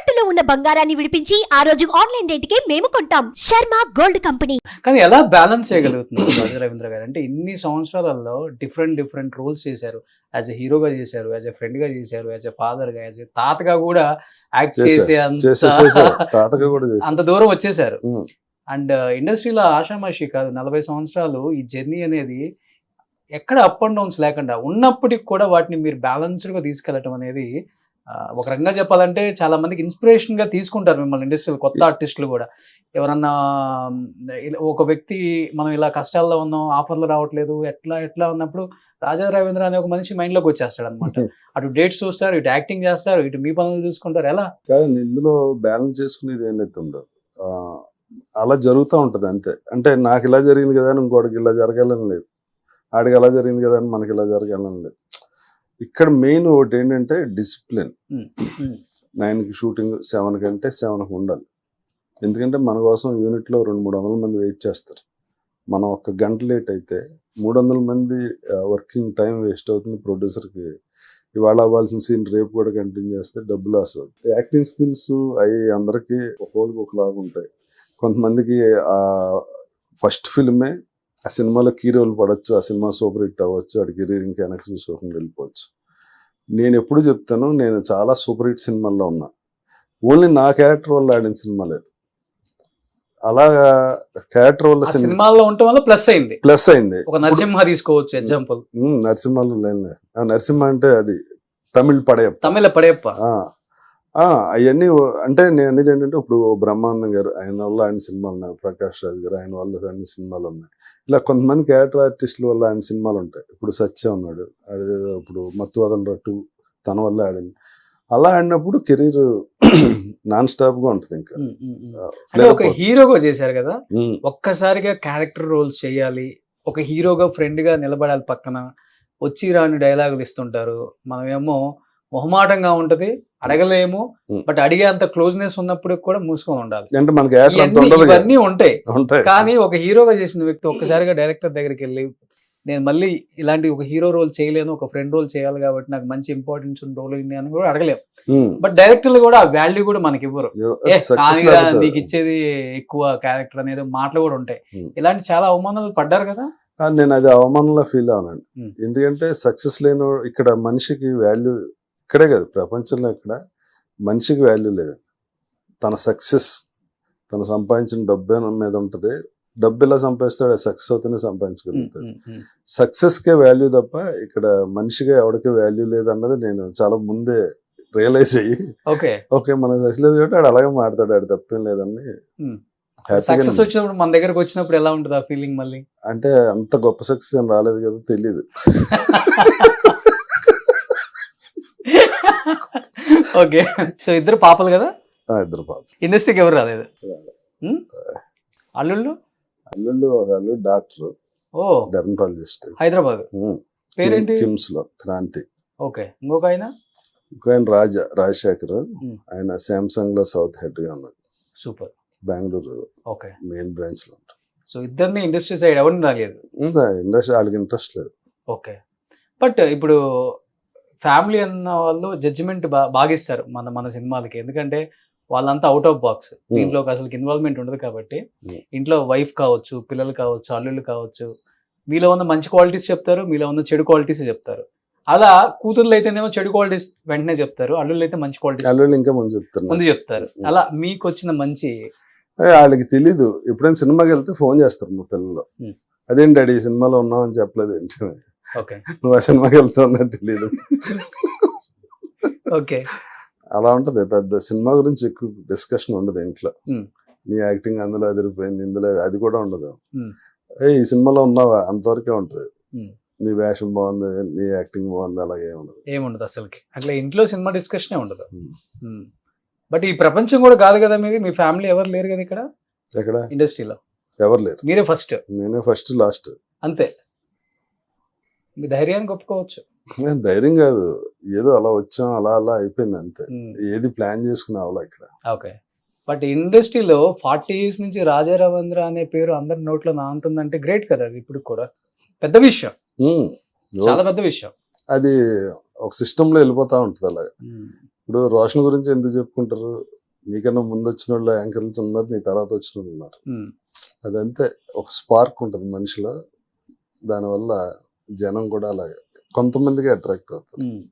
తాకట్టులో ఉన్న బంగారాన్ని విడిపించి ఆ రోజు ఆన్లైన్ రేటుకే మేము కొంటాం. Sharma gold company. కానీ ఎలా బ్యాలెన్స్ చేయగలుగుతున్నారు రాజా రవీంద్ర గారు? అంటే ఇన్ని సంవత్సరాలలో డిఫరెంట్ రోల్స్ చేశారు. యాజ్ ఎ హీరోగా చేశారు, యాజ్ ఎ ఫ్రెండ్ గా చేశారు, యాజ్ ఎ ఫాదర్ గా, యాజ్ ఎ తాతగా కూడా యాక్ట్ చేసే అంత దూరం వచ్చేసారు. అండ్ ఇండస్ట్రీలో ఆషామాషి కాదు, 40 సంవత్సరాలు ఈ జర్నీ అనేది ఎక్కడ అప్ అండ్ డౌన్స్ లేకుండా ఉన్నప్పటికి కూడా వాటిని మీరు బ్యాలెన్స్డ్ గా తీసుకెళ్లటం అనేది ఒక రకంగా చెప్పాలంటే చాలా మందికి ఇన్స్పిరేషన్ గా తీసుకుంటారు మిమ్మల్ని ఇండస్ట్రీలో కొత్త ఆర్టిస్టులు కూడా. ఎవరన్నా ఒక వ్యక్తి మనం ఇలా కష్టాల్లో ఉన్నాం, ఆఫర్లు రావట్లేదు, ఎట్లా ఉన్నప్పుడు రాజా రవీంద్ర అనే ఒక మనిషి మైండ్ లోకి వచ్చేస్తాడు అనమాట. అటు డేట్స్ చూస్తారు, ఇటు యాక్టింగ్ చేస్తారు, ఇటు మీ పనులు చూసుకుంటారు. ఎలా ఇందులో బ్యాలెన్స్ చేసుకునేది ఏం లేదు, అలా జరుగుతూ ఉంటది అంతే. అంటే నాకు ఇలా జరిగింది కదా అని ఇంకోటికి ఇలా జరగాలని లేదు, ఆడికి ఎలా జరిగింది కదా అని మనకి ఇలా జరగాలని లేదు. ఇక్కడ మెయిన్ ఒకటి ఏంటంటే డిసిప్లిన్. 9కి షూటింగ్, 7కి అంటే 7కి ఉండాలి. ఎందుకంటే మన కోసం యూనిట్లో 200-300 మంది వెయిట్ చేస్తారు. మనం 1 గంట లేట్ అయితే 300 మంది వర్కింగ్ టైం వేస్ట్ అవుతుంది. ప్రొడ్యూసర్కి ఇవాళ అవ్వాల్సిన సీన్ రేపు కూడా కంటిన్యూ చేస్తే డబ్బు లాస్ అవుతుంది. యాక్టింగ్ స్కిల్స్ అవి అందరికీ ఒక్కొక్కరికి ఒకలాగా ఉంటాయి. కొంతమందికి ఫస్ట్ ఫిల్మే ఆ సినిమాలో కీ రోల్ పడవచ్చు, ఆ సినిమా సూపర్ హిట్ అవ్వచ్చు, వాడి కెరీర్ ఇంకా వెనక్కి చూసుకోకుండా వెళ్ళిపోవచ్చు. నేను ఎప్పుడు చెప్తాను, నేను చాలా సూపర్ హిట్ సినిమాల్లో ఉన్నా, ఓన్లీ నా క్యారెక్టర్ వల్ల ఆడిన సినిమా లేదు. అలాగా క్యారెక్టర్ వల్ల సినిమాల్లో ఉండటం వల్ల ప్లస్ అయింది. ఒక నరసింహ తీసుకోవచ్చు ఎగ్జాంపుల్. నరసింహలో లేదు, నరసింహ అంటే అది తమిళ పడయప్ప. అవన్నీ అంటే నేను అనేది ఏంటంటే, ఇప్పుడు బ్రహ్మానందం గారు ఆయన వల్ల ఆయన సినిమాలు ఉన్నాయి, ప్రకాష్ రాజ్ గారు ఆయన వల్ల ఆయన సినిమాలు ఉన్నాయి. ఇలా కొంతమంది క్యారెక్టర్ ఆర్టిస్టుల వల్ల ఆయన సినిమాలు ఉంటాయి. ఇప్పుడు సత్య ఉన్నాడు, ఇప్పుడు మత్తు వదలరా 2 తన వల్ల ఆడింది. అలా ఆడినప్పుడు కెరీర్ నాన్ స్టాప్ గా ఉంటుంది. ఇంకా ఒక హీరోగా చేశారు కదా, ఒక్కసారిగా క్యారెక్టర్ రోల్స్ చేయాలి, ఒక హీరోగా ఫ్రెండ్ గా నిలబడాలి, పక్కన వచ్చి రాని డైలాగులు ఇస్తుంటారు, మనమేమో మొహమాటంగా ఉంటది, అడగలేము, బట్ అడిగే అంత క్లోజ్నెస్ ఉన్నప్పుడు కూడా మూసుకొని ఉండాలి. ఇవన్నీ ఉంటాయి. కానీ ఒక హీరోగా చేసిన వ్యక్తి ఒక్కసారిగా డైరెక్టర్ దగ్గరికి వెళ్ళి, నేను మళ్ళీ ఇలాంటి ఒక హీరో రోల్ చేయలేను, ఒక ఫ్రెండ్ రోల్ చేయాలి కాబట్టి నాకు మంచి ఇంపార్టెన్స్ ఉన్న రోల్ అని కూడా అడగలేము. బట్ డైరెక్టర్లు కూడా ఆ వాల్యూ కూడా మనకి ఇవ్వరు. నీకు ఇచ్చేది ఎక్కువ క్యారెక్టర్ అనేది మాటలు కూడా ఉంటాయి. ఇలాంటి చాలా అవమానాలు పడ్డారు కదా. నేను అది అవమానంలో ఫీల్ అవునండి. ఎందుకంటే సక్సెస్ లేని ఇక్కడ మనిషికి వాల్యూ, ఇక్కడే కాదు ప్రపంచంలో ఇక్కడ మనిషికి వాల్యూ లేదు. తన సక్సెస్, తను సంపాదించిన డబ్బే మీద ఉంటుంది. డబ్బు ఎలా సంపాదిస్తాడు, సక్సెస్ అవుతూనే సంపాదించగలుగుతాడు. సక్సెస్కే వాల్యూ తప్ప ఇక్కడ మనిషిగా ఎవరికి వాల్యూ లేదన్నది నేను చాలా ముందే రియలైజ్ అయ్యి, ఓకే మనకు సక్సెస్ లేదు కాబట్టి ఆడు అలాగే మాట్లాడాడు, ఆడు తప్పేం లేదని. సక్సెస్ వచ్చినప్పుడు మన దగ్గరకు వచ్చినప్పుడు ఎలా ఉంటుంది ఆ ఫీలింగ్? మళ్ళీ అంటే అంత గొప్ప సక్సెస్ ఏం రాలేదు కదా, తెలీదు. ఓకే, సో ఇద్దరు పాపలు కదా? ఇద్దరు పాపలు. ఇండస్ట్రీకి ఎవరు రాలేదు? అల్లుళ్ళు ఒక అల్లుడు డాక్టర్, డెర్మటాలజిస్ట్, హైదరాబాద్. పేరేంటి? కిమ్స్ లో క్రాంతి. ఓకే. ఇంకొక ఆయన రాజశేఖర్, ఆయన సామ్సంగ్ లో సౌత్ హెడ్ గా ఉన్నాడు. సూపర్. బెంగళూరు మెయిన్ బ్రాంచ్ లో ఉంటారు. సో ఇద్దరిని ఇండస్ట్రీ సైడ్ ఎవరిని రాలేదు? ఇండస్ట్రీ వాళ్ళకి ఇంట్రెస్ట్ లేదు. ఓకే. బట్ ఇప్పుడు ఫ్యామిలీ అన్న వాళ్ళు జడ్జిమెంట్ బాగా ఇస్తారు మన సినిమాలకి, ఎందుకంటే వాళ్ళంతా అవుట్ ఆఫ్ బాక్స్, దీంట్లోకి అసలు ఇన్వాల్వ్మెంట్ ఉండదు కాబట్టి. ఇంట్లో వైఫ్ కావచ్చు, పిల్లలు కావచ్చు, అల్లుళ్ళు కావచ్చు, మీలో ఉన్న మంచి క్వాలిటీస్ చెప్తారు, మీలో ఉన్న చెడు క్వాలిటీస్ చెప్తారు. అలా కూతుర్లు అయితేనేమో చెడు క్వాలిటీస్ వెంటనే చెప్తారు, అల్లుళ్ళు అయితే మంచి క్వాలిటీస్ ఇంకా ముందు చెప్తారు. అలా మీకు వచ్చిన మంచి వాళ్ళకి తెలీదు. ఎప్పుడైనా సినిమాకి వెళ్తే ఫోన్ చేస్తారు మా పిల్లలు, అదేంటి డాడీ ఈ సినిమాలో ఉన్నావు అని చెప్పలేదు ఏంటి, నువ్వు ఆ సినిమాకి వెళ్తావు తెలీదు. ఓకే. అలా ఉంటది. పెద్ద సినిమా గురించి ఎక్కువ డిస్కషన్ ఉండదు ఇంట్లో. నీ యాక్టింగ్ అందులో అదిరిపోయింది, ఇందులో అది కూడా ఉండదు. ఈ సినిమాలో ఉన్నావా అంతవరకే ఉంటది. నీ వేషం బాగుంది, నీ యాక్టింగ్ బాగుంది, అలాగే ఏముండదు అసలుకి. అట్లా ఇంట్లో సినిమా డిస్కషనే ఉండదు. బట్ ఈ ప్రపంచం కూడా కాదు కదా మీది, మీ ఫ్యామిలీ ఎవరు లేరు కదా ఇక్కడ? ఎక్కడ ఇండస్ట్రీలో ఎవరు లేరు, మీరే ఫస్ట్. నేనే ఫస్ట్ లాస్ట్ అంతే. మీ ధైర్యాన్ని ఒప్పుకోవచ్చు. ధైర్యం కాదు, ఏదో అలా వచ్చాం, అలా అయిపోయింది అంతే. ఏది ప్లాన్ చేసుకున్నావు ఇక్కడ. ఓకే. బట్ ఇండస్ట్రీలో 40 years నుంచి రాజా రవీంద్ర అనే పేరు అందరి నోట్లో నానుతుందంటే గ్రేట్ కదా. అది ఇప్పుడు కూడా పెద్ద విషయం, చాలా పెద్ద విషయం. అది ఒక సిస్టమ్ లో వెళ్ళిపోతా ఉంటుంది అలాగే. ఇప్పుడు రోషన్ గురించి ఎందుకు చెప్పుకుంటారు, నీకన్నా ముందు వచ్చిన వాళ్ళు యాంకర్స్ ఉన్నారు, నీ తర్వాత వచ్చిన వాళ్ళు ఉన్నారు. ఉమ్, అదంతే, ఒక స్పార్క్ ఉంటుంది మనిషిలో, దానివల్ల జనం కూడా అలాగే కొంతమందికి అట్రాక్ట్ అవుతారు. ఉమ్.